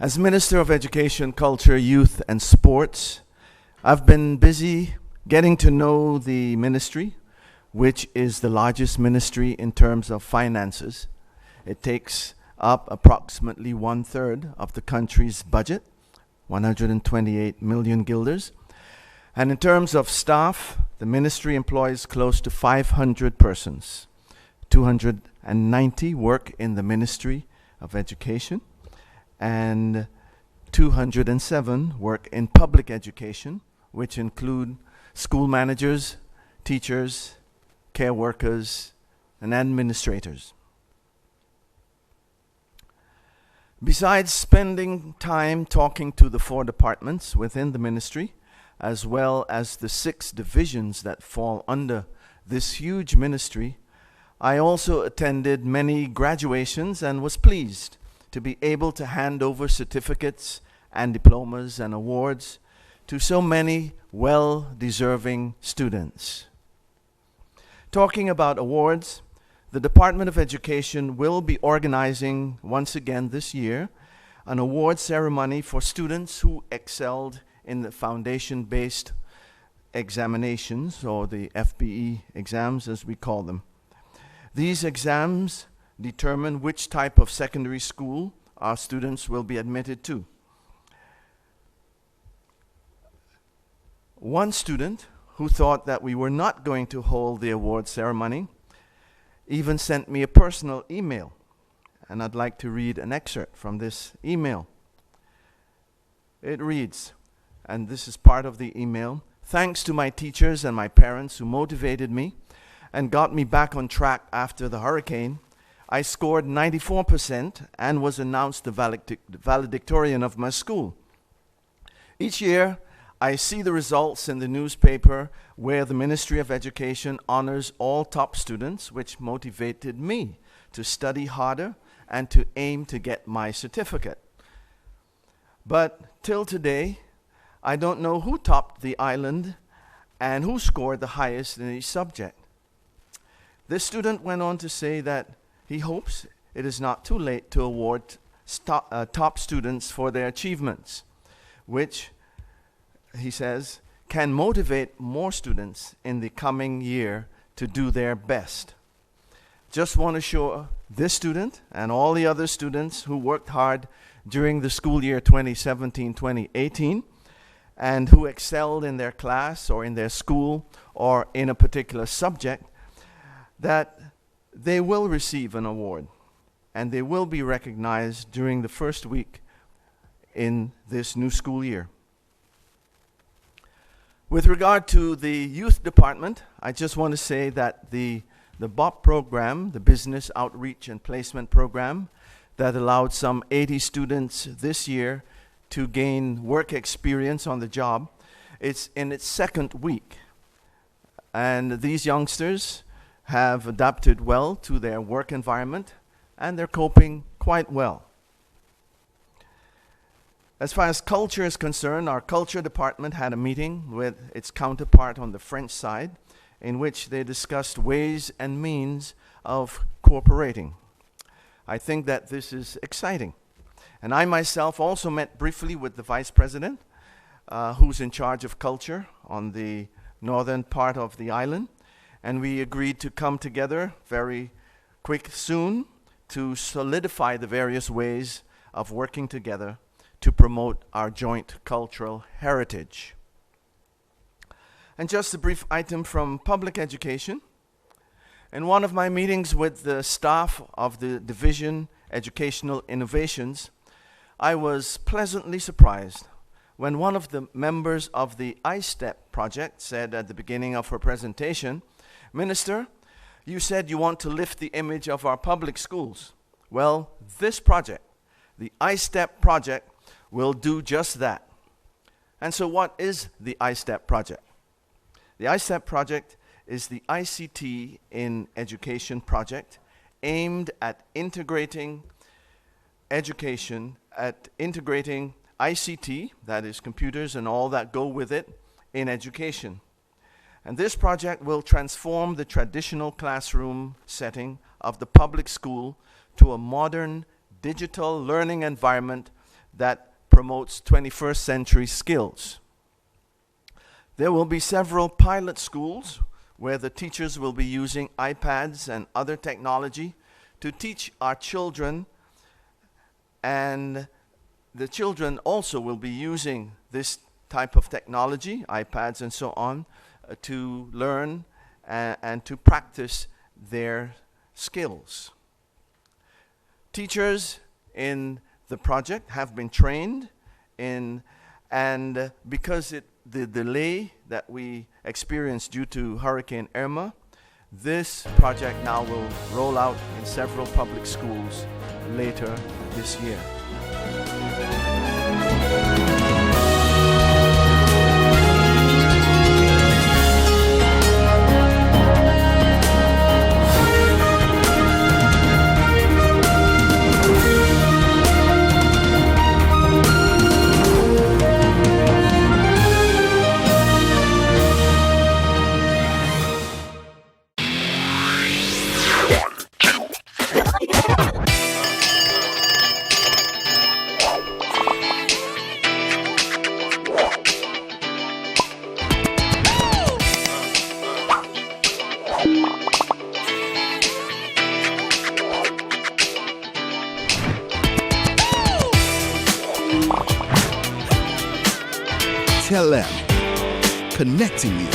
As Minister of Education, Culture, Youth and Sports, I've been busy getting to know the ministry, which is the largest ministry in terms of finances. It takes up approximately 1/3 of the country's budget, 128 million guilders. And in terms of staff, the ministry employs close to 500 persons. 290 work in the Ministry of Education, and 207 work in public education, which include school managers, teachers, care workers, and administrators. Besides spending time talking to the 4 departments within the ministry, as well as the 6 divisions that fall under this huge ministry, I also attended many graduations and was pleased to be able to hand over certificates and diplomas and awards to so many well-deserving students. Talking about awards, the Department of Education will be organizing once again this year an award ceremony for students who excelled in the foundation-based examinations, or the FBE exams as we call them. These exams determine which type of secondary school our students will be admitted to. One student who thought that we were not going to hold the award ceremony even sent me a personal email, and I'd like to read an excerpt from this email. It reads, and this is part of the email: "Thanks to my teachers and my parents who motivated me and got me back on track after the hurricane, I scored 94% and was announced the valedictorian of my school. Each year, I see the results in the newspaper where the Ministry of Education honors all top students, which motivated me to study harder and to aim to get my certificate. But till today, I don't know who topped the island and who scored the highest in each subject." This student went on to say that he hopes it is not too late to award top students for their achievements, which, he says, can motivate more students in the coming year to do their best. Just want to show this student and all the other students who worked hard during the school year 2017-2018 and who excelled in their class or in their school or in a particular subject, that they will receive an award and they will be recognized during the first week in this new school year. With regard to the youth department, I just want to say that the BOP program, the Business Outreach and Placement Program, that allowed some 80 students this year to gain work experience on the job, it's in its 2nd week. And these youngsters have adapted well to their work environment and they're coping quite well. As far as culture is concerned, our culture department had a meeting with its counterpart on the French side in which they discussed ways and means of cooperating. I think that this is exciting. And I myself also met briefly with the Vice President, who's in charge of culture on the northern part of the island, and we agreed to come together very soon to solidify the various ways of working together to promote our joint cultural heritage. And just a brief item from public education. In one of my meetings with the staff of the Division Educational Innovations, I was pleasantly surprised when one of the members of the iStep project said at the beginning of her presentation, "Minister, you said you want to lift the image of our public schools. Well, this project, the iStep project, will do just that." And so what is the iStep project? The iStep project is the ICT in Education project aimed at integrating education, at integrating ICT, that is computers and all that go with it, in education. And this project will transform the traditional classroom setting of the public school to a modern digital learning environment that promotes 21st century skills. There will be several pilot schools where the teachers will be using iPads and other technology to teach our children, and the children also will be using this type of technology, iPads and so on, to learn and to practice their skills. Teachers in the project have been trained in, and because the delay that we experienced due to Hurricane Irma, this project now will roll out in several public schools later this year. SXM, connecting you.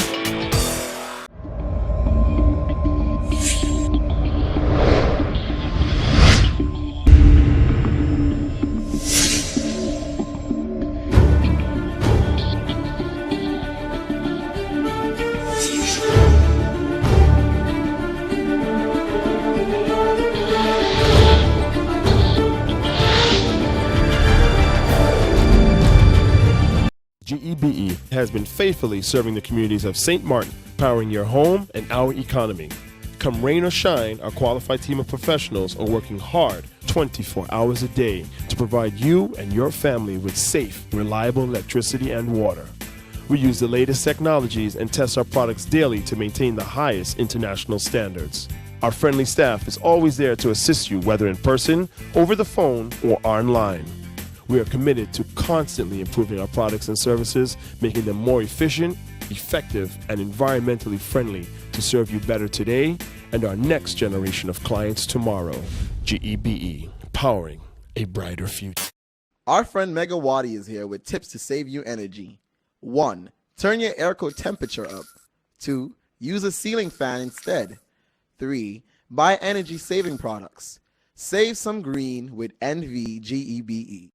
GEBE has been faithfully serving the communities of St. Martin, powering your home and our economy. Come rain or shine, our qualified team of professionals are working hard 24 hours a day to provide you and your family with safe, reliable electricity and water. We use the latest technologies and test our products daily to maintain the highest international standards. Our friendly staff is always there to assist you, whether in person, over the phone, or online. We are committed to constantly improving our products and services, making them more efficient, effective, and environmentally friendly to serve you better today and our next generation of clients tomorrow. GEBE, powering a brighter future. Our friend Megawati is here with tips to save you energy. 1. Turn your airco temperature up. 2. Use a ceiling fan instead. 3. Buy energy-saving products. Save some green with NVGEBE.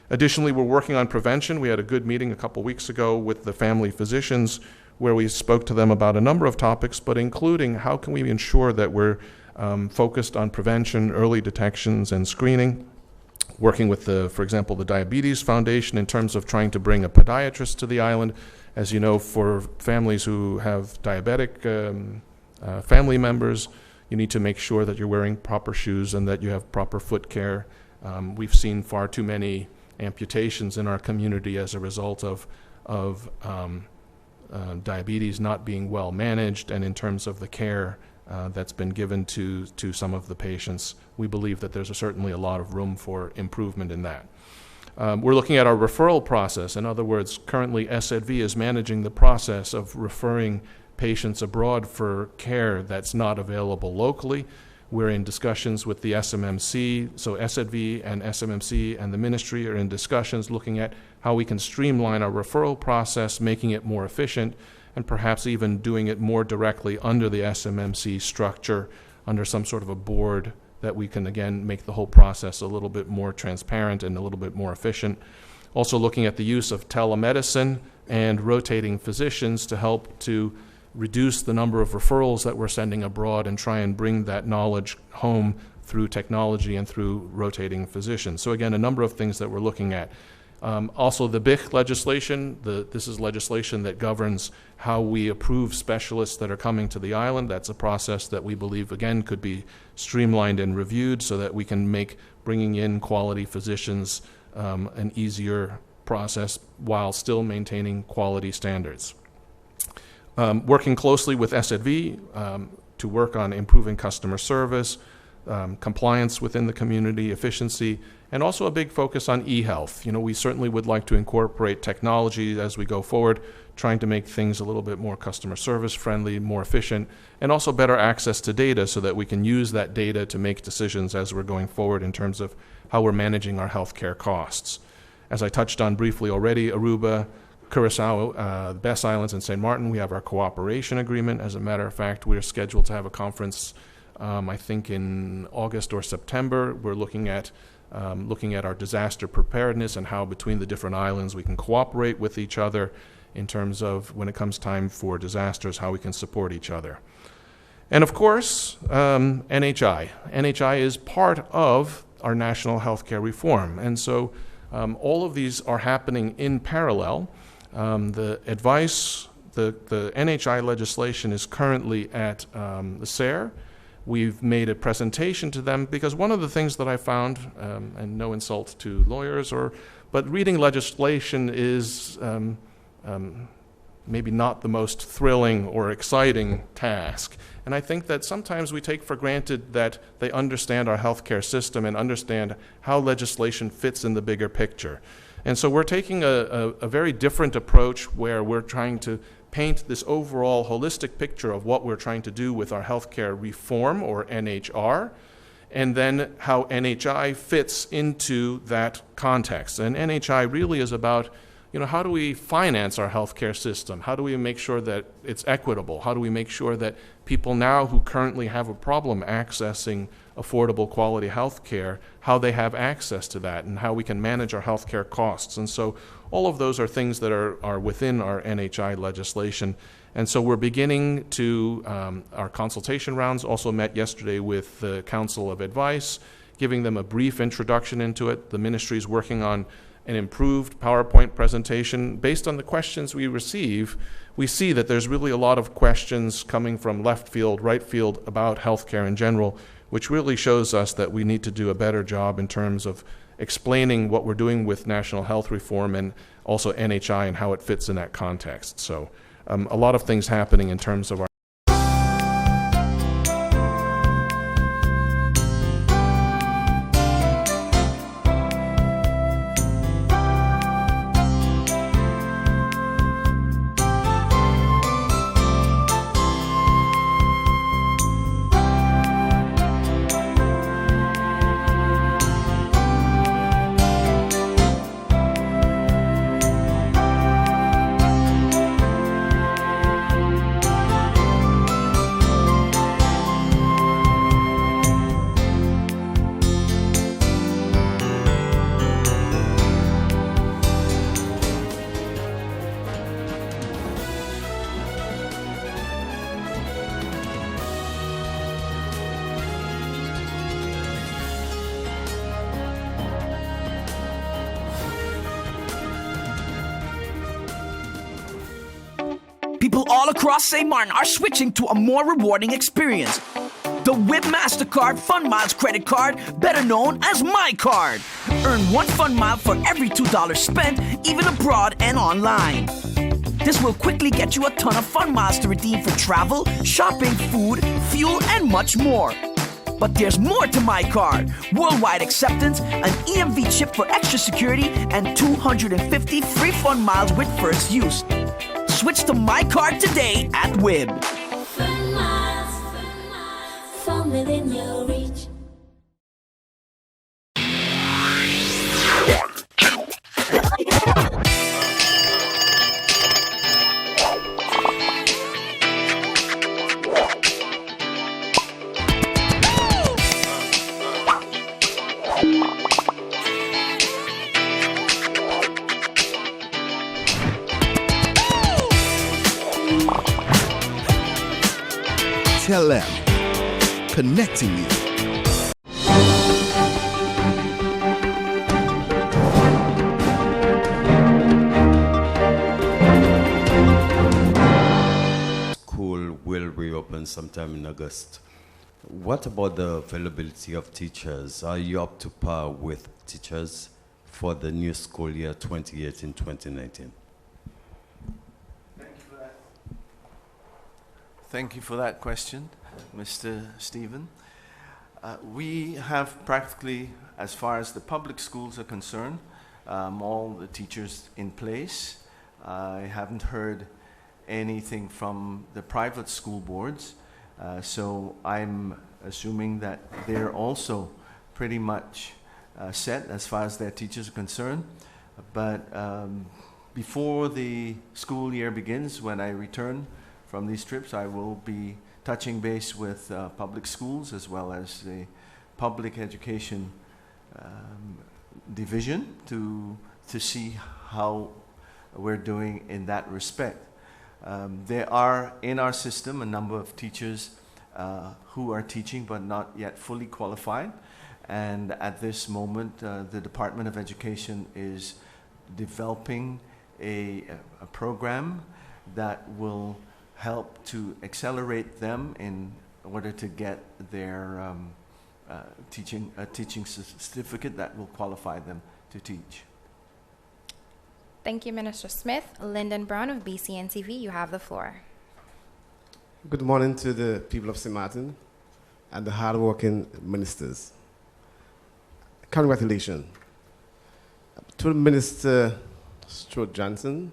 Additionally, we're working on prevention. We had a good meeting a couple weeks ago with the family physicians where we spoke to them about a number of topics, but including how can we ensure that we're focused on prevention, early detections, and screening. Working with, for example, the Diabetes Foundation in terms of trying to bring a podiatrist to the island. As you know, for families who have diabetic family members, you need to make sure that you're wearing proper shoes and that you have proper foot care. We've seen far too many amputations in our community as a result of diabetes not being well managed, and in terms of the care that's been given to some of the patients. We believe that there's certainly a lot of room for improvement in that. We're looking at our referral process. In other words, currently SZV is managing the process of referring patients abroad for care that's not available locally. We're in discussions with the SMMC, so SZV and SMMC and the ministry are in discussions looking at how we can streamline our referral process, making it more efficient, and perhaps even doing it more directly under the SMMC structure, under some sort of a board that we can, again, make the whole process a little bit more transparent and a little bit more efficient. Also looking at the use of telemedicine and rotating physicians to help to reduce the number of referrals that we're sending abroad and try and bring that knowledge home through technology and through rotating physicians. So again, a number of things that we're looking at. Also the BIC legislation, this is legislation that governs how we approve specialists that are coming to the island. That's a process that we believe, again, could be streamlined and reviewed so that we can make bringing in quality physicians an easier process while still maintaining quality standards. Working closely with SZV to work on improving customer service, compliance within the community, efficiency, and also a big focus on e-health. We certainly would like to incorporate technology as we go forward, trying to make things a little bit more customer service friendly, more efficient, and also better access to data so that we can use that data to make decisions as we're going forward in terms of how we're managing our healthcare costs. As I touched on briefly already, Aruba, Curacao, the Bess Islands, and St. Martin, we have our cooperation agreement. As a matter of fact, we're scheduled to have a conference, I think in August or September. We're looking at our disaster preparedness and how between the different islands we can cooperate with each other in terms of when it comes time for disasters, how we can support each other. And of course, NHI. NHI is part of our national healthcare reform. And so all of these are happening in parallel. The NHI legislation is currently at the SARE. We've made a presentation to them because one of the things that I found, and no insult to lawyers, but reading legislation is maybe not the most thrilling or exciting task. And I think that sometimes we take for granted that they understand our healthcare system and understand how legislation fits in the bigger picture. And so we're taking a very different approach where we're trying to paint this overall holistic picture of what we're trying to do with our healthcare reform, or NHR, and then how NHI fits into that context. And NHI really is about, how do we finance our healthcare system? How do we make sure that it's equitable? How do we make sure that people now who currently have a problem accessing affordable quality healthcare, how they have access to that, and how we can manage our healthcare costs? And so all of those are things that are within our NHI legislation. And so we're beginning to, our consultation rounds also met yesterday with the Council of Advice, giving them a brief introduction into it. The ministry is working on an improved PowerPoint presentation. Based on the questions we receive, we see that there's really a lot of questions coming from left field, right field about healthcare in general, which really shows us that we need to do a better job in terms of explaining what we're doing with national health reform and also NHI and how it fits in that context. So a lot of things happening in terms of our People all across St. Martin are switching to a more rewarding experience. The WIB MasterCard Fun Miles credit card, better known as My Card. Earn 1 Fun Mile for every $2 spent, even abroad and online. This will quickly get you a ton of Fun Miles to redeem for travel, shopping, food, fuel, and much more. But there's more to My Card. Worldwide acceptance, an EMV chip for extra security, and 250 free Fun Miles with first use. Switch to My Card today at WIB. Fun miles, from within your reach. Tell them, connecting you. School will reopen sometime in August. What about the availability of teachers? Are you up to par with teachers for the new school year 2018-2019? Thank you for that. Thank you for that question, Mr. Stephen. We have practically, as far as the public schools are concerned, all the teachers in place. I haven't heard anything from the private school boards, so I'm assuming that they're also pretty much set as far as their teachers are concerned. But before the school year begins, when I return from these trips, I will be touching base with public schools as well as the public education division to see how we're doing in that respect. There are in our system a number of teachers who are teaching but not yet fully qualified, and at this moment the Department of Education is developing a program that will help to accelerate them in order to get their teaching certificate that will qualify them to teach. Thank you, Minister Smith. Lyndon Brown of BCN-TV, you have the floor. Good morning to the people of St. Martin and the hard-working ministers. Congratulations. To Minister Johnson,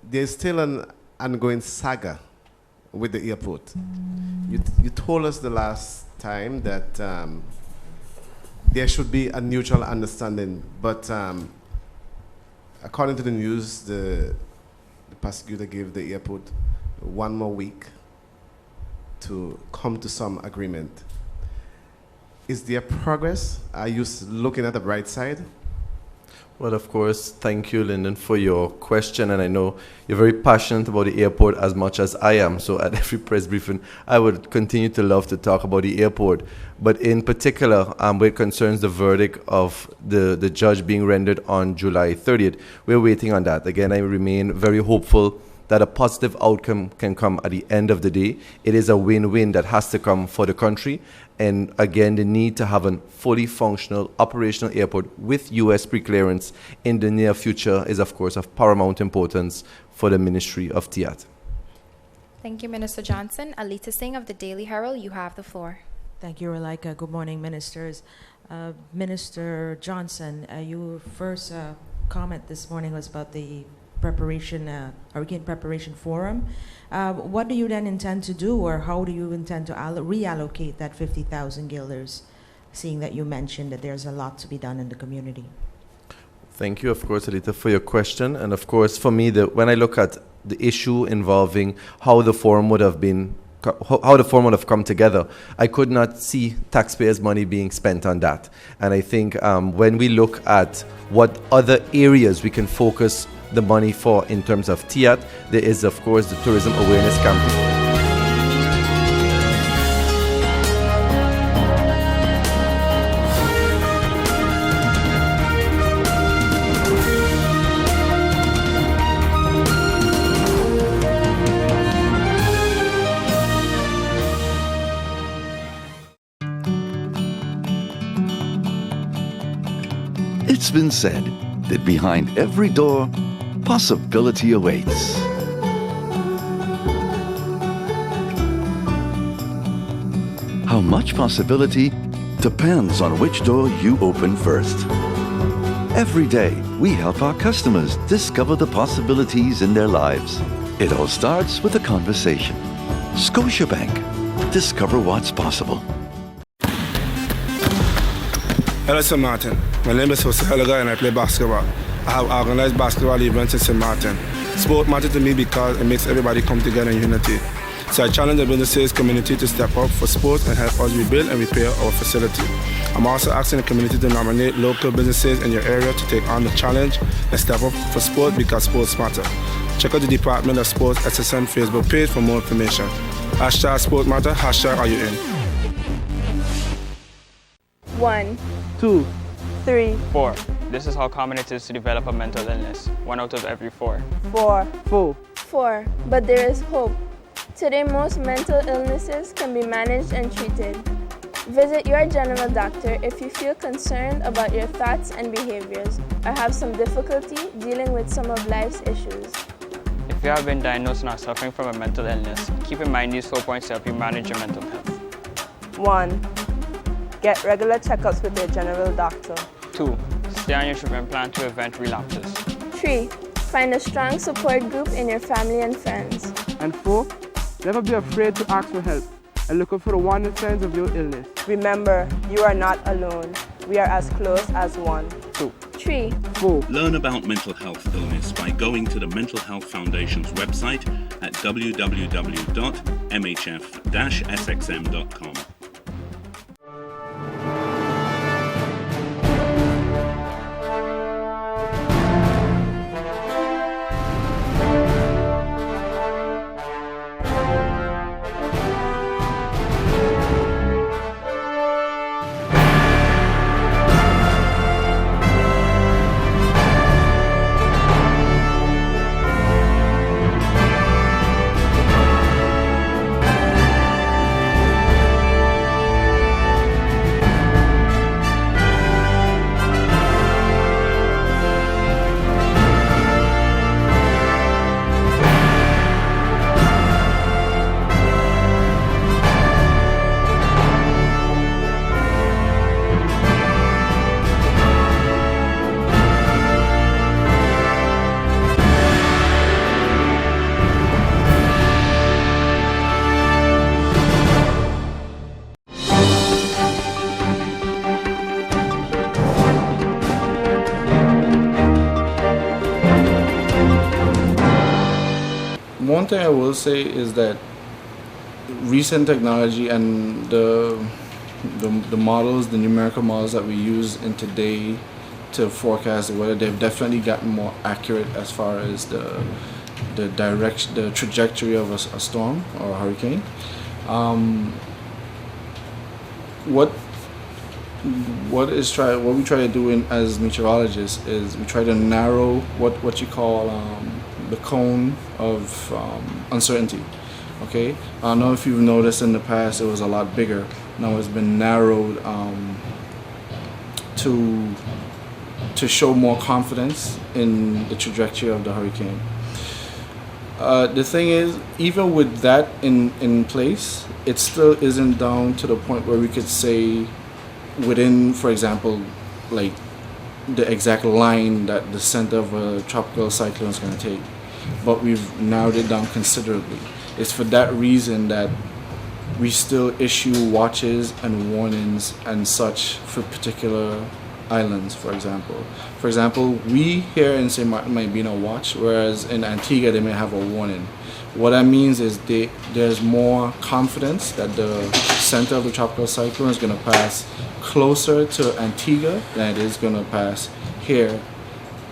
there's still an ongoing saga with the airport. You told us the last time that there should be a mutual understanding, but according to the news, the prosecutor gave the airport 1 more week to come to some agreement. Is there progress? Are you looking at the bright side? Well, of course, thank you, Lyndon, for your question. And I know you're very passionate about the airport as much as I am. So at every press briefing, I would continue to love to talk about the airport. But in particular, where it concerns the verdict of the judge being rendered on July 30th, we're waiting on that. Again, I remain very hopeful that a positive outcome can come at the end of the day. It is a win-win that has to come for the country. And again, the need to have a fully functional operational airport with U.S. pre-clearance in the near future is, of course, of paramount importance for the Ministry of TIAT. Thank you, Minister Johnson. Alita Singh of the Daily Herald, you have the floor. Thank you, Relika. Good morning, ministers. Minister Johnson, your first comment this morning was about the Hurricane Preparation Forum. What do you then intend to do, or how do you intend to reallocate that 50,000 guilders, seeing that you mentioned that there's a lot to be done in the community? Thank you, of course, Alita, for your question. And of course, for me, when I look at the issue involving how the forum would have come together, I could not see taxpayers' money being spent on that. And I think when we look at what other areas we can focus the money for in terms of TIAT, there is, of course, the tourism awareness campaign. It's been said that behind every door, possibility awaits. How much possibility depends on which door you open first. Every day, we help our customers discover the possibilities in their lives. It all starts with a conversation. Scotiabank. Discover what's possible. Hello, St. Martin. My name is Jose Helaga and I play basketball. I have organized basketball events in St. Martin. Sport matters to me because it makes everybody come together in unity. So I challenge the businesses community to step up for sports and help us rebuild and repair our facility. I'm also asking the community to nominate local businesses in your area to take on the challenge and step up for sport because sports matter. Check out the Department of Sports SXM Facebook page for more information. Hashtag Sport Matter, hashtag Are You In? 1, 2, 3, 4. This is how common it is to develop a mental illness. 1 out of every 4. 4. But there is hope. Today, most mental illnesses can be managed and treated. Visit your general doctor if you feel concerned about your thoughts and behaviors or have some difficulty dealing with some of life's issues. If you have been diagnosed and are suffering from a mental illness, keep in mind these 4 points to help you manage your mental health. 1. Get regular checkups with your general doctor. 2. Stay on your treatment plan to prevent relapses. 3. Find a strong support group in your family and friends. And 4. Never be afraid to ask for help and look out for the warning signs of your illness. Remember, you are not alone. We are as close as one. 2. 3. 4. Learn about mental health illness by going to the Mental Health Foundation's website at www.mhf-sxm.com. One thing I will say is that recent technology and the models, the numerical models that we use in today to forecast the weather, they've definitely gotten more accurate as far as the trajectory of a storm or a hurricane. What we try to do as meteorologists is we try to narrow what you call the cone of uncertainty. Okay, I don't know if you've noticed in the past it was a lot bigger. Now it's been narrowed to show more confidence in the trajectory of the hurricane. The thing is, even with that in place, it still isn't down to the point where we could say within, for example, like the exact line that the center of a tropical cyclone is going to take. But we've narrowed it down considerably. It's for that reason that we still issue watches and warnings and such for particular islands, for example. For example, we here in St. Martin might be in a watch, whereas in Antigua they may have a warning. What that means is there's more confidence that the center of the tropical cyclone is going to pass closer to Antigua than it is going to pass here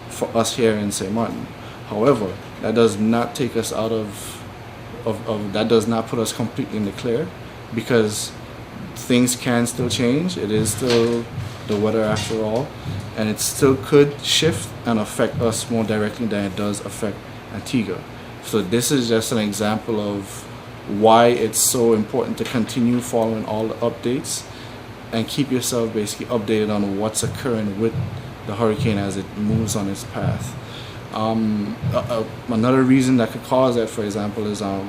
for us here in St. Martin. However, that does not take us out of that does not put us completely in the clear, because things can still change. It is still the weather after all, and it still could shift and affect us more directly than it does affect Antigua. So this is just an example of why it's so important to continue following all the updates and keep yourself basically updated on what's occurring with the hurricane as it moves on its path. Another reason that could cause that, for example, is a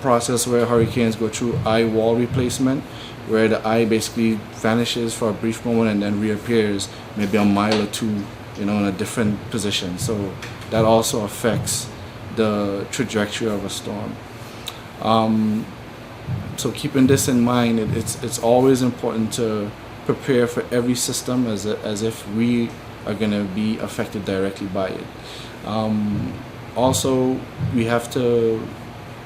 process where hurricanes go through eye wall replacement, where the eye basically vanishes for a brief moment and then reappears maybe a mile or two, in a different position. So that also affects the trajectory of a storm. So keeping this in mind, it's always important to prepare for every system as if we are going to be affected directly by it. Also, we have to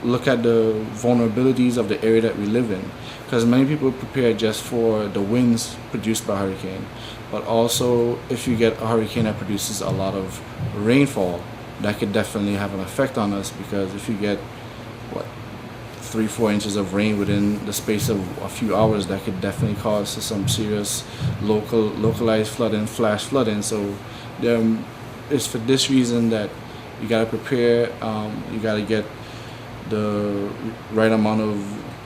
look at the vulnerabilities of the area that we live in, because many people prepare just for the winds produced by hurricane, but also if you get a hurricane that produces a lot of rainfall, that could definitely have an effect on us, because if you get 3-4 inches of rain within the space of a few hours, that could definitely cause some serious localized flooding, flash flooding. So it's for this reason that you got to prepare. You got to get the right amount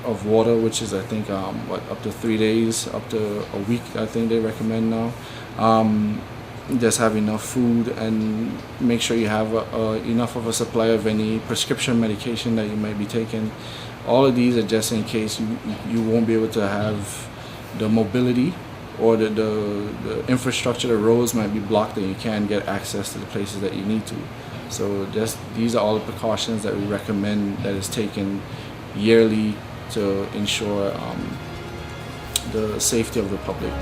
of water, which is I think up to 3 days, up to a week, I think they recommend now. just have enough food and make sure you have enough of a supply of any prescription medication that you might be taking. All of these are just in case you won't be able to have the mobility or the infrastructure, the roads might be blocked and you can't get access to the places that you need to. So just these are all the precautions that we recommend that is taken yearly to ensure the safety of the public.